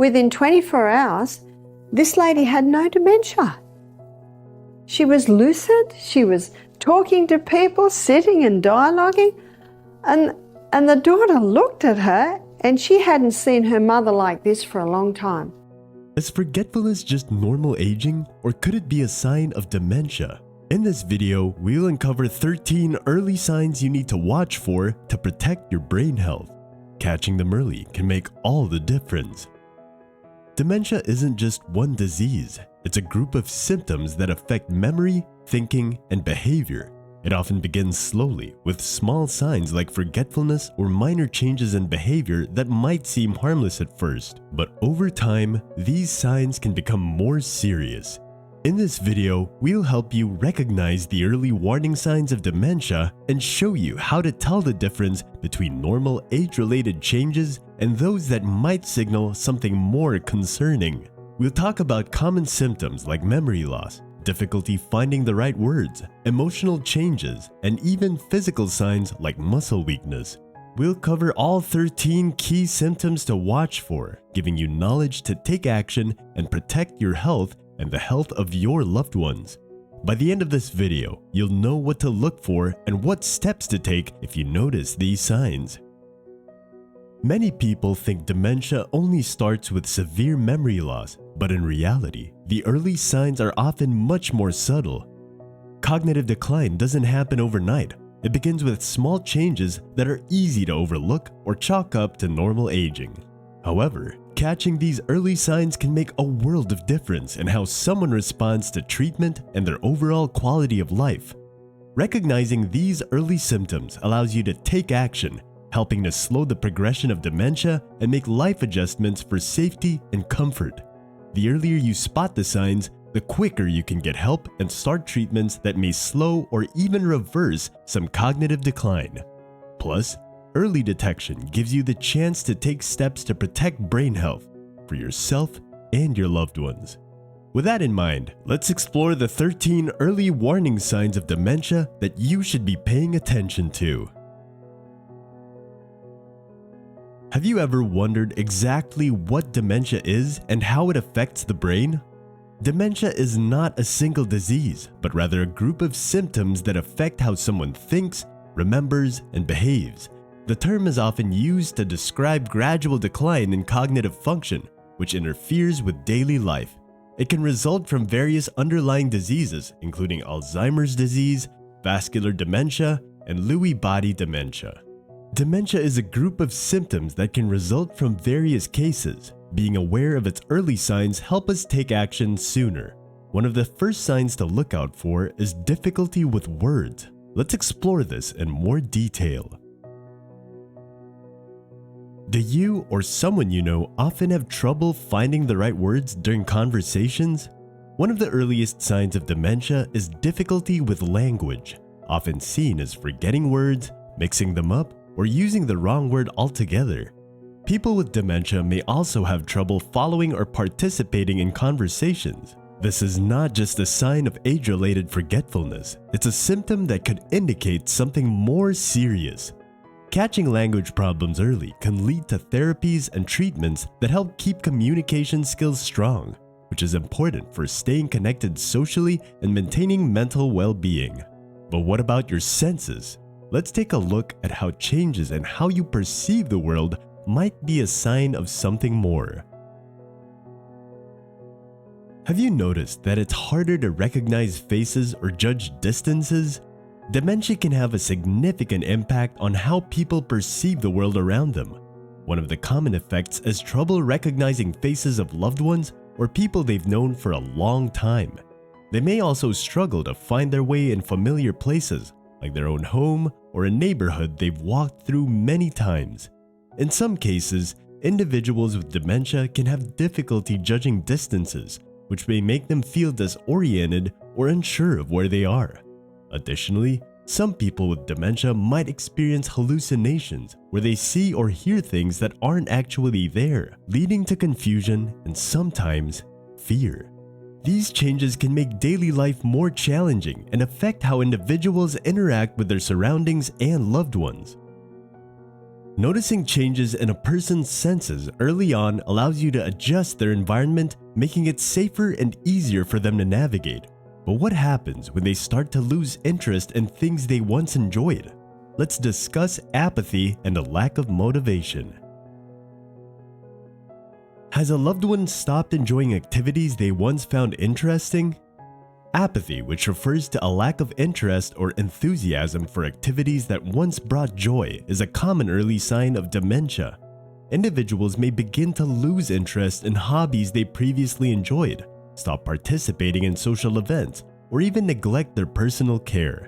Within 24 hours, this lady had no dementia. She was lucid, she was talking to people, sitting and dialoguing, and the daughter looked at her and she hadn't seen her mother like this for a long time. Is forgetfulness just normal aging, or could it be a sign of dementia? In this video, we'll uncover 13 early signs you need to watch for to protect your brain health. Catching them early can make all the difference. Dementia isn't just one disease, it's a group of symptoms that affect memory, thinking, and behavior. It often begins slowly, with small signs like forgetfulness or minor changes in behavior that might seem harmless at first. But over time, these signs can become more serious. In this video, we'll help you recognize the early warning signs of dementia and show you how to tell the difference between normal age-related changes and those that might signal something more concerning. We'll talk about common symptoms like memory loss, difficulty finding the right words, emotional changes, and even physical signs like muscle weakness. We'll cover all 13 key symptoms to watch for, giving you knowledge to take action and protect your health and the health of your loved ones. By the end of this video, you'll know what to look for and what steps to take if you notice these signs. Many people think dementia only starts with severe memory loss, but in reality, the early signs are often much more subtle. Cognitive decline doesn't happen overnight. It begins with small changes that are easy to overlook or chalk up to normal aging. However, catching these early signs can make a world of difference in how someone responds to treatment and their overall quality of life. Recognizing these early symptoms allows you to take action, helping to slow the progression of dementia and make life adjustments for safety and comfort. The earlier you spot the signs, the quicker you can get help and start treatments that may slow or even reverse some cognitive decline. Plus, early detection gives you the chance to take steps to protect brain health for yourself and your loved ones. With that in mind, let's explore the 13 early warning signs of dementia that you should be paying attention to. Have you ever wondered exactly what dementia is and how it affects the brain? Dementia is not a single disease, but rather a group of symptoms that affect how someone thinks, remembers, and behaves. The term is often used to describe gradual decline in cognitive function, which interferes with daily life. It can result from various underlying diseases, including Alzheimer's disease, vascular dementia, and Lewy body dementia. Dementia is a group of symptoms that can result from various cases. Being aware of its early signs help us take action sooner. One of the first signs to look out for is difficulty with words. Let's explore this in more detail. Do you or someone you know often have trouble finding the right words during conversations? One of the earliest signs of dementia is difficulty with language, often seen as forgetting words, mixing them up, or using the wrong word altogether. People with dementia may also have trouble following or participating in conversations. This is not just a sign of age-related forgetfulness, it's a symptom that could indicate something more serious. Catching language problems early can lead to therapies and treatments that help keep communication skills strong, which is important for staying connected socially and maintaining mental well-being. But what about your senses? Let's take a look at how changes in how you perceive the world might be a sign of something more. Have you noticed that it's harder to recognize faces or judge distances? Dementia can have a significant impact on how people perceive the world around them. One of the common effects is trouble recognizing faces of loved ones or people they've known for a long time. They may also struggle to find their way in familiar places, like their own home or a neighborhood they've walked through many times. In some cases, individuals with dementia can have difficulty judging distances, which may make them feel disoriented or unsure of where they are. Additionally, some people with dementia might experience hallucinations where they see or hear things that aren't actually there, leading to confusion and sometimes fear. These changes can make daily life more challenging and affect how individuals interact with their surroundings and loved ones. Noticing changes in a person's senses early on allows you to adjust their environment, making it safer and easier for them to navigate. But what happens when they start to lose interest in things they once enjoyed? Let's discuss apathy and a lack of motivation. Has a loved one stopped enjoying activities they once found interesting? Apathy, which refers to a lack of interest or enthusiasm for activities that once brought joy, is a common early sign of dementia. Individuals may begin to lose interest in hobbies they previously enjoyed, stop participating in social events, or even neglect their personal care.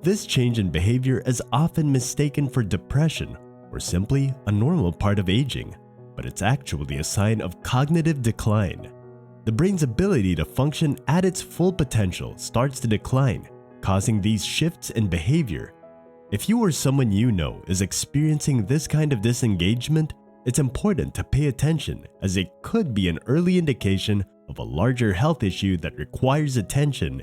This change in behavior is often mistaken for depression or simply a normal part of aging, but it's actually a sign of cognitive decline. The brain's ability to function at its full potential starts to decline, causing these shifts in behavior. If you or someone you know is experiencing this kind of disengagement, it's important to pay attention, as it could be an early indication of a larger health issue that requires attention.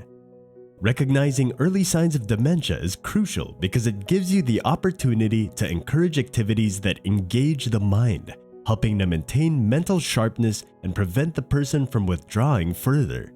Recognizing early signs of dementia is crucial because it gives you the opportunity to encourage activities that engage the mind, helping to maintain mental sharpness and prevent the person from withdrawing further.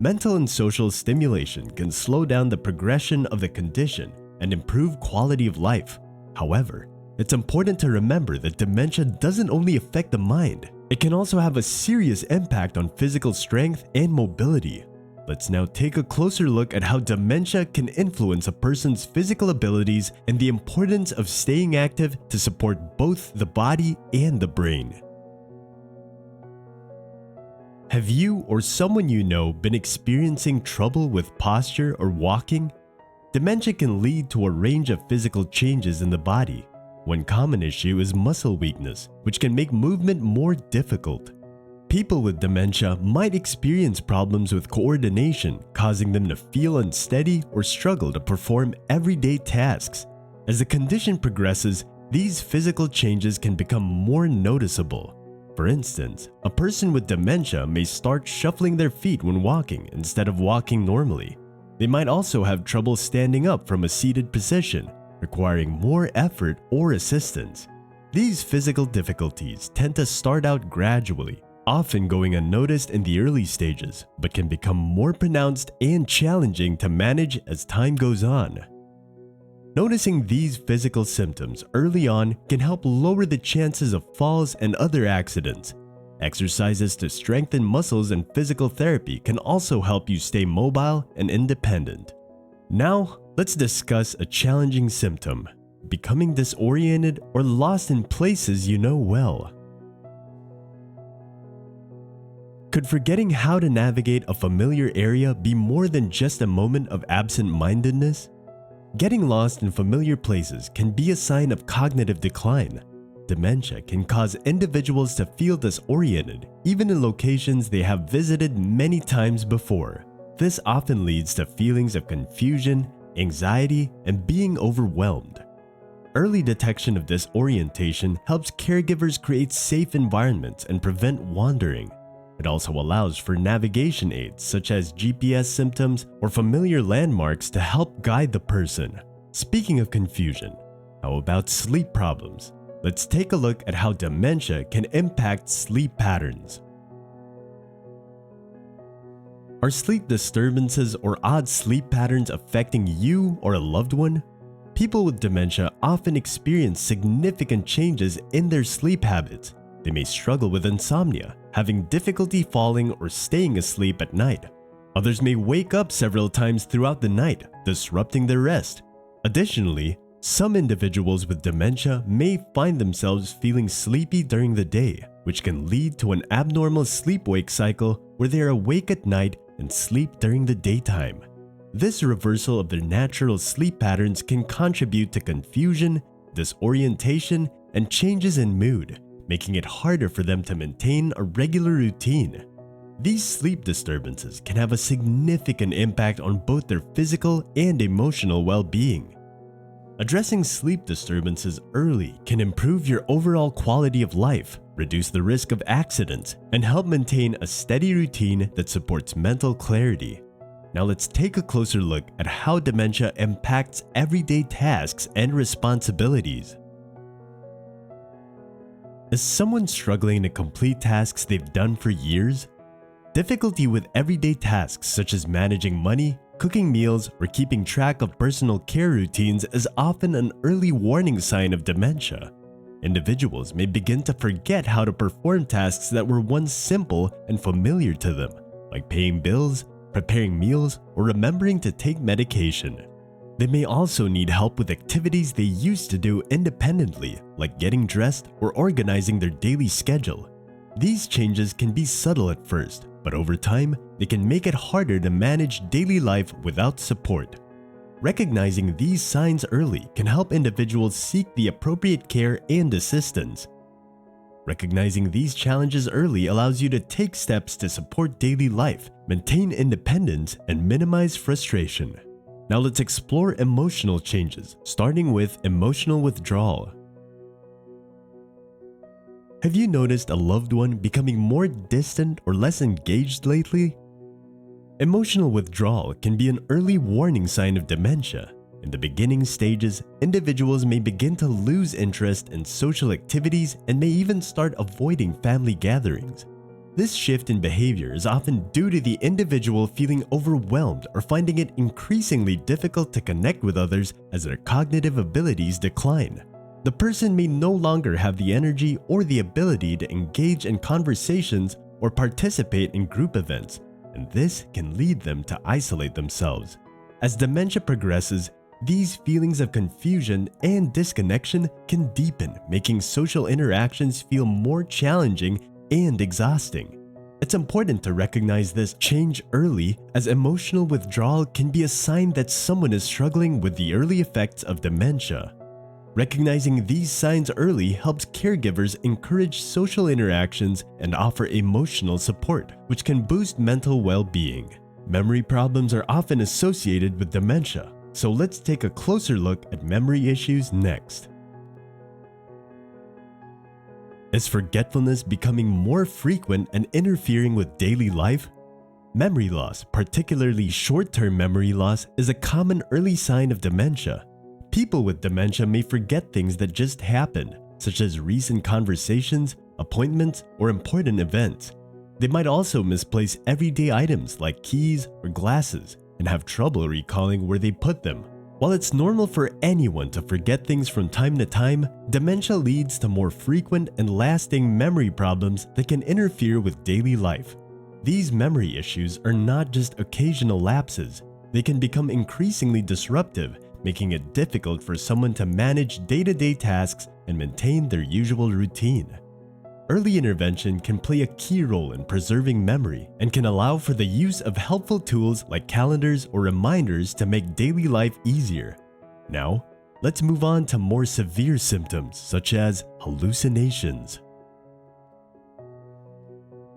Mental and social stimulation can slow down the progression of the condition and improve quality of life. However, it's important to remember that dementia doesn't only affect the mind, it can also have a serious impact on physical strength and mobility. Let's now take a closer look at how dementia can influence a person's physical abilities and the importance of staying active to support both the body and the brain. Have you or someone you know been experiencing trouble with posture or walking? Dementia can lead to a range of physical changes in the body. One common issue is muscle weakness, which can make movement more difficult. People with dementia might experience problems with coordination, causing them to feel unsteady or struggle to perform everyday tasks. As the condition progresses, these physical changes can become more noticeable. For instance, a person with dementia may start shuffling their feet when walking instead of walking normally. They might also have trouble standing up from a seated position, requiring more effort or assistance. These physical difficulties tend to start out gradually, often going unnoticed in the early stages, but can become more pronounced and challenging to manage as time goes on. Noticing these physical symptoms early on can help lower the chances of falls and other accidents. Exercises to strengthen muscles and physical therapy can also help you stay mobile and independent. Now, let's discuss a challenging symptom: becoming disoriented or lost in places you know well. Could forgetting how to navigate a familiar area be more than just a moment of absent-mindedness? Getting lost in familiar places can be a sign of cognitive decline. Dementia can cause individuals to feel disoriented, even in locations they have visited many times before. This often leads to feelings of confusion, anxiety, and being overwhelmed. Early detection of disorientation helps caregivers create safe environments and prevent wandering. It also allows for navigation aids such as GPS symptoms or familiar landmarks to help guide the person. Speaking of confusion, how about sleep problems? Let's take a look at how dementia can impact sleep patterns. Are sleep disturbances or odd sleep patterns affecting you or a loved one? People with dementia often experience significant changes in their sleep habits. They may struggle with insomnia, having difficulty falling or staying asleep at night. Others may wake up several times throughout the night, disrupting their rest. Additionally, some individuals with dementia may find themselves feeling sleepy during the day, which can lead to an abnormal sleep-wake cycle where they are awake at night and sleep during the daytime. This reversal of their natural sleep patterns can contribute to confusion, disorientation, and changes in mood, making it harder for them to maintain a regular routine. These sleep disturbances can have a significant impact on both their physical and emotional well-being. Addressing sleep disturbances early can improve your overall quality of life, reduce the risk of accidents, and help maintain a steady routine that supports mental clarity. Now let's take a closer look at how dementia impacts everyday tasks and responsibilities. Is someone struggling to complete tasks they've done for years? Difficulty with everyday tasks such as managing money, cooking meals, or keeping track of personal care routines is often an early warning sign of dementia. Individuals may begin to forget how to perform tasks that were once simple and familiar to them, like paying bills, preparing meals, or remembering to take medication. They may also need help with activities they used to do independently, like getting dressed or organizing their daily schedule. These changes can be subtle at first, but over time, they can make it harder to manage daily life without support. Recognizing these signs early can help individuals seek the appropriate care and assistance. Recognizing these challenges early allows you to take steps to support daily life, maintain independence, and minimize frustration. Now let's explore emotional changes, starting with emotional withdrawal. Have you noticed a loved one becoming more distant or less engaged lately? Emotional withdrawal can be an early warning sign of dementia. In the beginning stages, individuals may begin to lose interest in social activities and may even start avoiding family gatherings. This shift in behavior is often due to the individual feeling overwhelmed or finding it increasingly difficult to connect with others as their cognitive abilities decline. The person may no longer have the energy or the ability to engage in conversations or participate in group events, and this can lead them to isolate themselves. As dementia progresses, these feelings of confusion and disconnection can deepen, making social interactions feel more challenging and exhausting. It's important to recognize this change early, as emotional withdrawal can be a sign that someone is struggling with the early effects of dementia. Recognizing these signs early helps caregivers encourage social interactions and offer emotional support, which can boost mental well-being. Memory problems are often associated with dementia, so let's take a closer look at memory issues next. Is forgetfulness becoming more frequent and interfering with daily life? Memory loss, particularly short-term memory loss, is a common early sign of dementia. People with dementia may forget things that just happened, such as recent conversations, appointments, or important events. They might also misplace everyday items like keys or glasses and have trouble recalling where they put them. While it's normal for anyone to forget things from time to time, dementia leads to more frequent and lasting memory problems that can interfere with daily life. These memory issues are not just occasional lapses. They can become increasingly disruptive, making it difficult for someone to manage day-to-day tasks and maintain their usual routine. Early intervention can play a key role in preserving memory and can allow for the use of helpful tools like calendars or reminders to make daily life easier. Now, let's move on to more severe symptoms such as hallucinations.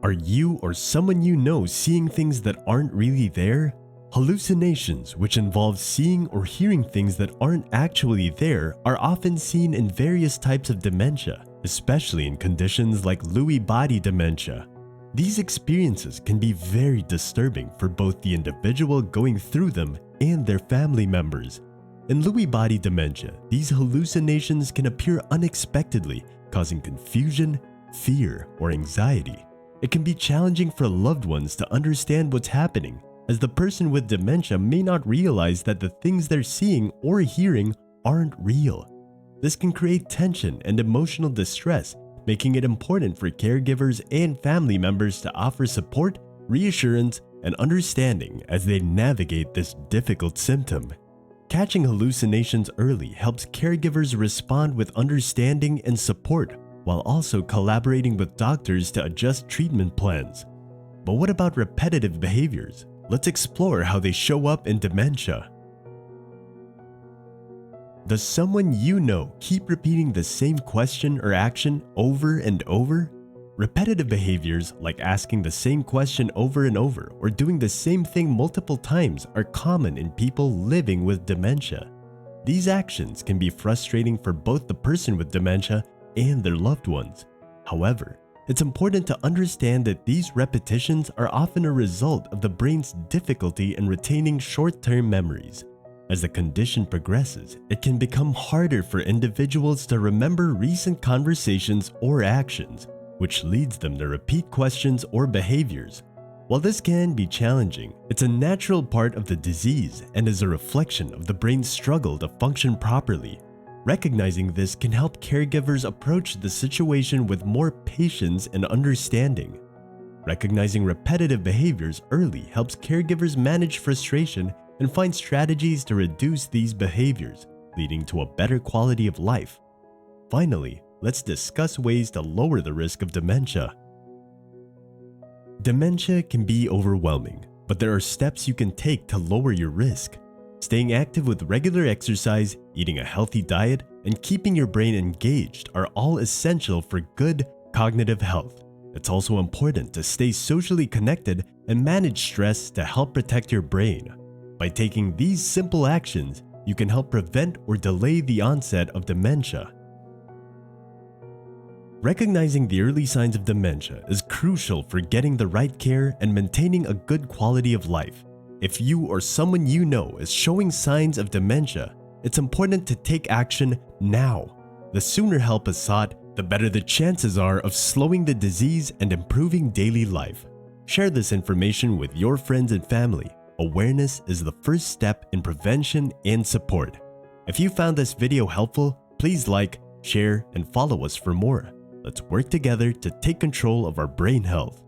Are you or someone you know seeing things that aren't really there? Hallucinations, which involve seeing or hearing things that aren't actually there, are often seen in various types of dementia, especially in conditions like Lewy body dementia. These experiences can be very disturbing for both the individual going through them and their family members. In Lewy body dementia, these hallucinations can appear unexpectedly, causing confusion, fear, or anxiety. It can be challenging for loved ones to understand what's happening, as the person with dementia may not realize that the things they're seeing or hearing aren't real. This can create tension and emotional distress, making it important for caregivers and family members to offer support, reassurance, and understanding as they navigate this difficult symptom. Catching hallucinations early helps caregivers respond with understanding and support, while also collaborating with doctors to adjust treatment plans. But what about repetitive behaviors? Let's explore how they show up in dementia. Does someone you know keep repeating the same question or action over and over? Repetitive behaviors like asking the same question over and over or doing the same thing multiple times are common in people living with dementia. These actions can be frustrating for both the person with dementia and their loved ones. However, it's important to understand that these repetitions are often a result of the brain's difficulty in retaining short-term memories. As the condition progresses, it can become harder for individuals to remember recent conversations or actions, which leads them to repeat questions or behaviors. While this can be challenging, it's a natural part of the disease and is a reflection of the brain's struggle to function properly. Recognizing this can help caregivers approach the situation with more patience and understanding. Recognizing repetitive behaviors early helps caregivers manage frustration and find strategies to reduce these behaviors, leading to a better quality of life. Finally, let's discuss ways to lower the risk of dementia. Dementia can be overwhelming, but there are steps you can take to lower your risk. Staying active with regular exercise, eating a healthy diet, and keeping your brain engaged are all essential for good cognitive health. It's also important to stay socially connected and manage stress to help protect your brain. By taking these simple actions, you can help prevent or delay the onset of dementia. Recognizing the early signs of dementia is crucial for getting the right care and maintaining a good quality of life. If you or someone you know is showing signs of dementia, it's important to take action now. The sooner help is sought, the better the chances are of slowing the disease and improving daily life. Share this information with your friends and family. Awareness is the first step in prevention and support. If you found this video helpful, please like, share, and follow us for more. Let's work together to take control of our brain health.